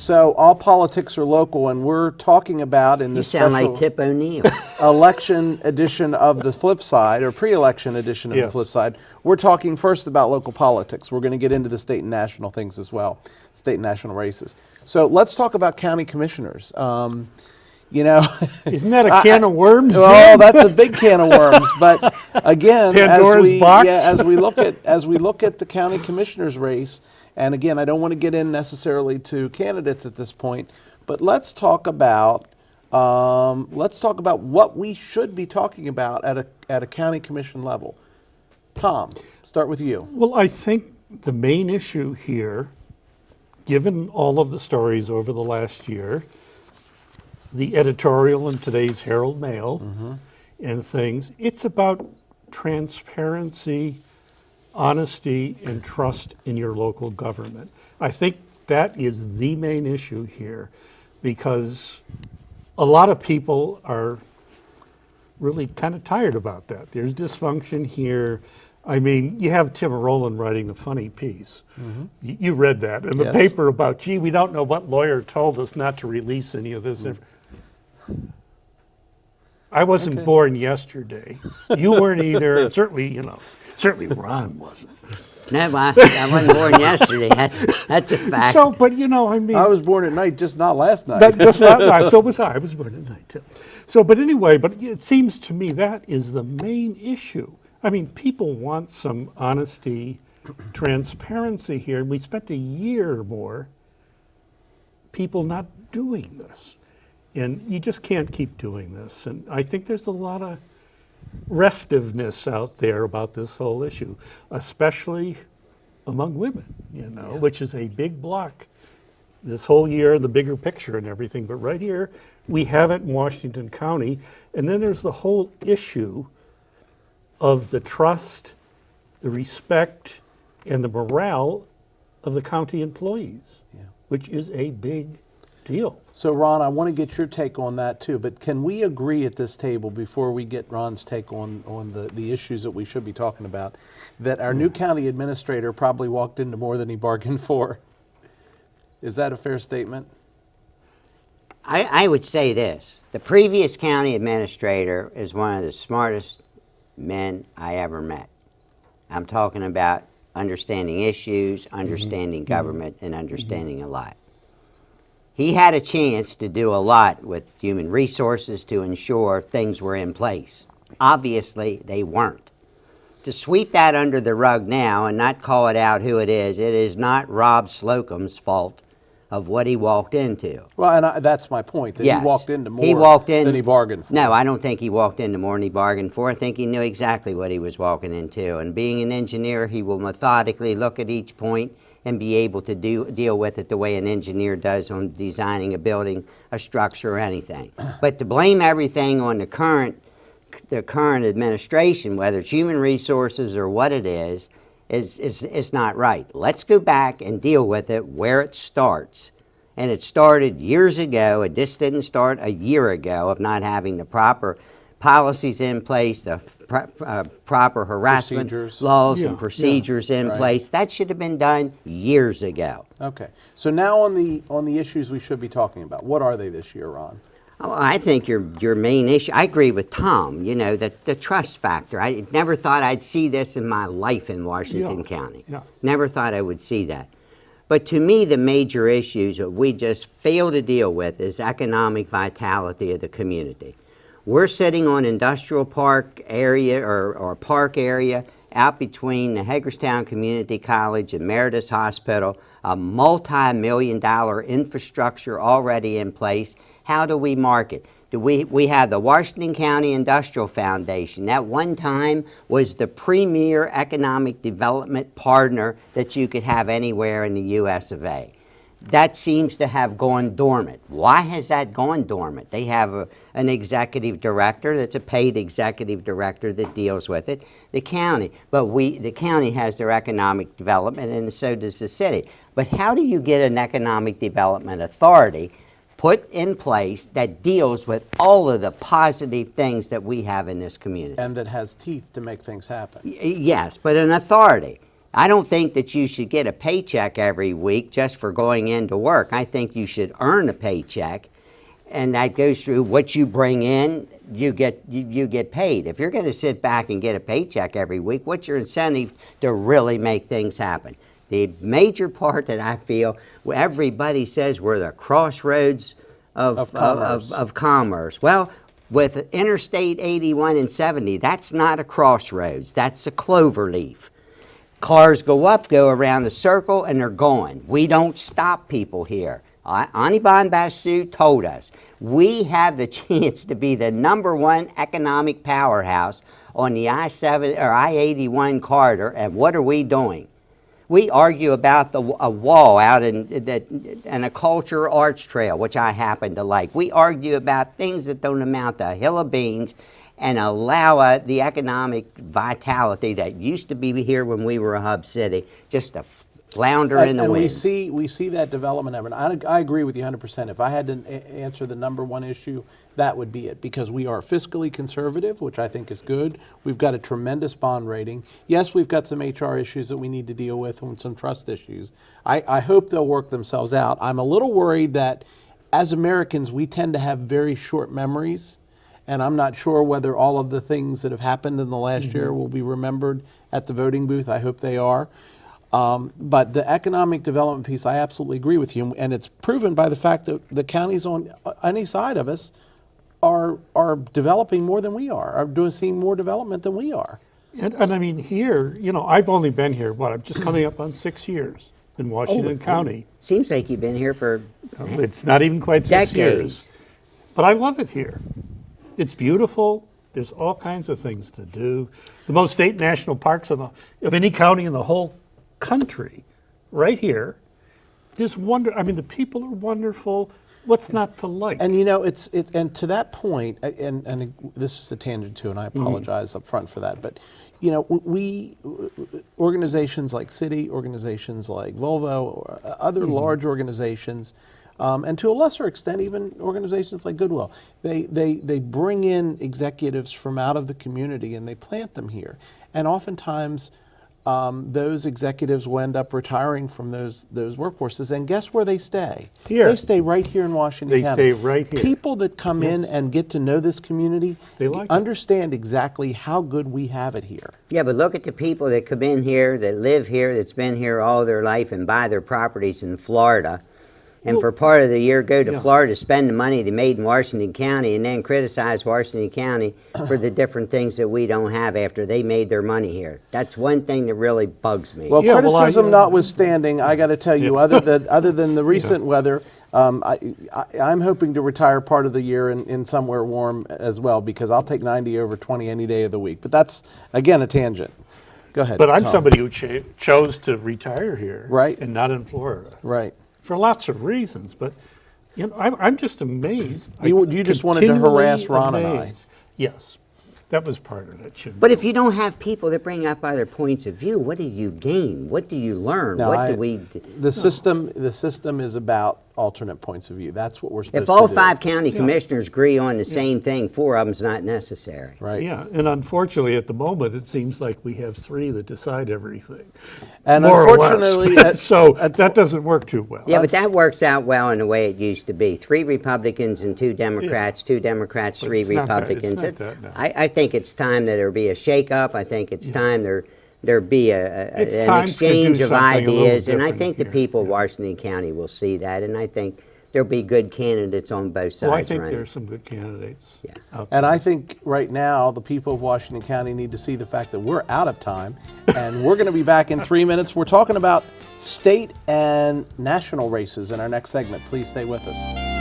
So all politics are local, and we're talking about in this You sound special like Tip O'Neill. election edition of the FlipSide, or pre-election edition of Yes. the FlipSide. We're talking first about local politics. We're going to get into the state and national things as well, state and national races. So let's talk about county commissioners. You know, Isn't that a can of worms? well, that's a big can of worms. But again, Pandora's box? as we look at the county commissioners race, and again, I don't want to get in necessarily to candidates at this point, but let's talk about what we should be talking about at a county commission level. Tom, start with you. Well, I think the main issue here, given all of the stories over the last year, the editorial in today's Herald Mail and things, it's about transparency, honesty, and trust in your local government. I think that is the main issue here, because a lot of people are really kind of tired about that. There's dysfunction here. I mean, you have Tim Rowland writing the funny piece. You read that in the Yes. paper about, gee, we don't know what lawyer told us not to release any of this. I wasn't born yesterday. You weren't either. And certainly Ron wasn't. No, I wasn't born yesterday. That's a fact. So, but I mean. I was born at night, just not last night. Just not night. So was I. I was born at night too. So, but anyway, but it seems to me that is the main issue. I mean, people want some honesty, transparency here. We spent a year or more, people not doing this. And you just can't keep doing this. And I think there's a lot of restiveness out there about this whole issue, especially among women, which is a big block this whole year, the bigger picture and everything. But right here, we have it in Washington County. And then there's the whole issue of the trust, the respect, and the morale of the county employees, which is a big deal. So Ron, I want to get your take on that too, but can we agree at this table, before we get Ron's take on the issues that we should be talking about, that our new county administrator probably walked into more than he bargained for? Is that a fair statement? I would say this. The previous county administrator is one of the smartest men I ever met. I'm talking about understanding issues, understanding government, and understanding a lot. He had a chance to do a lot with human resources to ensure things were in place. Obviously, they weren't. To sweep that under the rug now and not call it out who it is not Rob Slocum's fault of what he walked into. Well, and that's my point, that Yes. he walked into more than he bargained for. No, I don't think he walked into more than he bargained for. I think he knew exactly what he was walking into. And being an engineer, he will methodically look at each point and be able to deal with it the way an engineer does on designing a building, a structure, or anything. But to blame everything on the current administration, whether it's human resources or what it is not right. Let's go back and deal with it where it starts. And it started years ago. It just didn't start a year ago of not having the proper policies in place, the proper harassment laws and procedures in place. That should have been done years ago. Okay. So now on the issues we should be talking about, what are they this year, Ron? Oh, I think your main issue, I agree with Tom, the trust factor. I never thought I'd see this in my life in Washington County. Never thought I would see that. But to me, the major issues that we just fail to deal with is economic vitality of the community. We're sitting on industrial park area or park area out between the Hagerstown Community College and Meredith Hospital, a multi-million-dollar infrastructure already in place. How do we market? We have the Washington County Industrial Foundation. That one time was the premier economic development partner that you could have anywhere in the US of A. That seems to have gone dormant. Why has that gone dormant? They have an executive director that's a paid executive director that deals with it, the county. But the county has their economic development, and so does the city. But how do you get an economic development authority put in place that deals with all of the positive things that we have in this community? And that has teeth to make things happen. Yes, but an authority. I don't think that you should get a paycheck every week just for going into work. I think you should earn a paycheck, and that goes through what you bring in, you get paid. If you're going to sit back and get a paycheck every week, what's your incentive to really make things happen? The major part that I feel, everybody says we're the crossroads of commerce. Well, with Interstate 81 and 70, that's not a crossroads. That's a clover leaf. Cars go up, go around the circle, and they're gone. We don't stop people here. Anibal Basu told us, we have the chance to be the #1 economic powerhouse on the I-7 or I-81 corridor, and what are we doing? We argue about a wall out in a culture arts trail, which I happen to like. We argue about things that don't amount to a hill of beans and allow the economic vitality that used to be here when we were a hub city just to flounder in the wind. And we see that development. I agree with you 100%. If I had to answer the #1 issue, that would be it, because we are fiscally conservative, which I think is good. We've got a tremendous bond rating. Yes, we've got some HR issues that we need to deal with and some trust issues. I hope they'll work themselves out. I'm a little worried that as Americans, we tend to have very short memories, and I'm not sure whether all of the things that have happened in the last year will be remembered at the voting booth. I hope they are. But the economic development piece, I absolutely agree with you, and it's proven by the fact that the counties on any side of us are developing more than we are seeing more development than we are. And I mean, here, you know, I've only been here, I'm just coming up on 6 years in Washington County. Seems like you've been here for It's not even quite 6 years. decades. But I love it here. It's beautiful. There's all kinds of things to do. The most state national parks of any county in the whole country, right here. I mean, the people are wonderful. What's not to like? And you know, and to that point, and this is a tangent too, and I apologize up front for that, but you know, organizations like Citi, organizations like Volvo, or other large organizations, and to a lesser extent, even organizations like Goodwill, they bring in executives from out of the community and they plant them here, and oftentimes those executives will end up retiring from those workforces, and guess where they stay? Here. They stay right here in Washington County. They stay right here. People that come in and get to know this community They like it. understand exactly how good we have it here. Yeah, but look at the people that come in here, that live here, that's been here all their life and buy their properties in Florida. And for part of the year, go to Florida, spend the money they made in Washington County, and then criticize Washington County for the different things that we don't have after they made their money here. That's one thing that really bugs me. Well, Yeah, well, criticism notwithstanding, I got to tell you, other than the recent weather, I'm hoping to retire part of the year in somewhere warm as well, because I'll take 90 over 20 any day of the week. But that's, again, a tangent. Go ahead. But I'm Tom. somebody who chose to retire here, Right. and not in Florida, Right. for lots of reasons. But you know, I'm just amazed. You just wanted to harass Ron and I. amazed. Yes, that was part of it. But if you don't have people that bring up other points of view, what do you gain? What do you learn? No, What do we? The system is about alternate points of view. That's what we're supposed If to all do. 5 county commissioners agree on the same thing, 4 of them's not necessary. Right. Yeah, and unfortunately, at the moment, it seems like we have 3 that decide everything. And more or unfortunately, less. So that doesn't work too well. Yeah, but that works out well in the way it used to be. 3 Republicans and 2 Democrats, 2 Democrats, But 3 it's not that- Republicans. it's not that now. I think it's time that there be a shake-up. I think it's time there be It's an time to exchange do of something a little ideas, and I different think the here. people of Washington County will see that, and I think there'll be good candidates on both sides. Well, I think running. there's some good candidates. Yeah. out And there. I think right now the people of Washington County need to see the fact that we're out of time, and we're going to be back in 3 minutes. We're talking about state and national races in our next segment. Please stay with us.